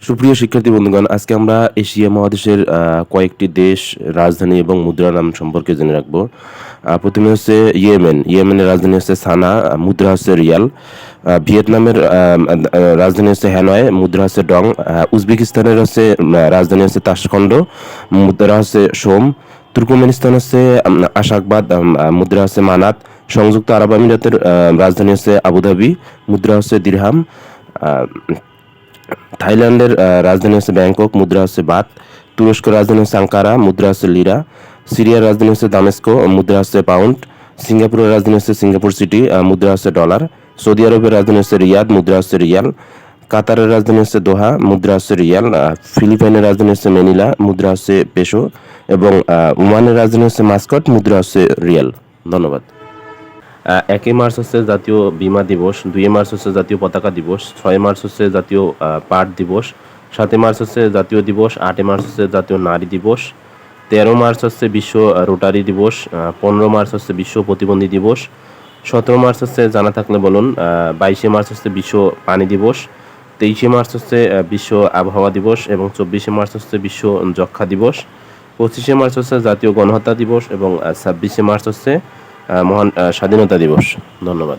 সুপ্রিয় শিক্ষার্থী বন্ধুগণ, আজকে আমরা এশিয়া মহাদেশের কয়েকটি দেশ, রাজধানী এবং মুদ্রা নাম সম্পর্কে জেনে রাখবো। প্রথমে হচ্ছে ইয়েমেনের রাজধানী হচ্ছে সানা, মুদ্রা হচ্ছে রিয়াল। ভিয়েতনামের রাজধানী হচ্ছে হ্যানয়, মুদ্রা হচ্ছে ডং। উজবেকিস্তানের হচ্ছে রাজধানী হচ্ছে তাশখন্ড, মুদ্রা হচ্ছে সোম। তুর্কমেনিস্তান হচ্ছে আশাকবাদ, মুদ্রা হচ্ছে মানাত। সংযুক্ত আরব আমিরাতের রাজধানী হচ্ছে আবুধাবি, মুদ্রা হচ্ছে দিরহাম। আহ, থাইল্যান্ডের রাজধানী হচ্ছে ব্যাংকক, মুদ্রা হচ্ছে বাত। তুরস্কের রাজধানী হচ্ছে আঙ্কারা, মুদ্রা হচ্ছে লিরা। সিরিয়ার রাজধানী হচ্ছে দামেস্কো, মুদ্রা হচ্ছে পাউন্ড। সিঙ্গাপুরের রাজধানী হচ্ছে সিঙ্গাপুর সিটি, মুদ্রা হচ্ছে ডলার। সৌদি আরবের রাজধানী হচ্ছে রিয়াদ, মুদ্রা হচ্ছে রিয়াল। কাতারের রাজধানী হচ্ছে দোহা, মুদ্রা হচ্ছে রিয়াল। ফিলিপাইনের রাজধানী হচ্ছে ম্যানিলা, মুদ্রা হচ্ছে পেসো। এবং ওমানের রাজধানী হচ্ছে মাস্কট, মুদ্রা হচ্ছে রিয়াল। ধন্যবাদ। 1 মার্চ হচ্ছে জাতীয় বীমা দিবস, 2 মার্চ হচ্ছে জাতীয় পতাকা দিবস, 6 মার্চ হচ্ছে জাতীয় পাট দিবস, 7 মার্চ হচ্ছে জাতীয় দিবস, 8 মার্চ হচ্ছে জাতীয় নারী দিবস, 13 মার্চ হচ্ছে বিশ্ব রোটারি দিবস, 15 মার্চ হচ্ছে বিশ্ব প্রতিবন্ধী দিবস, 17 মার্চ হচ্ছে জানা থাকলে বলুন, 22 মার্চ হচ্ছে বিশ্ব পানি দিবস, 23 মার্চ হচ্ছে বিশ্ব আবহাওয়া দিবস এবং 24 মার্চ হচ্ছে বিশ্ব যক্ষ্মা দিবস, 25 মার্চ হচ্ছে জাতীয় গণহত্যা দিবস এবং 26 মার্চ হচ্ছে মহান স্বাধীনতা দিবস। ধন্যবাদ।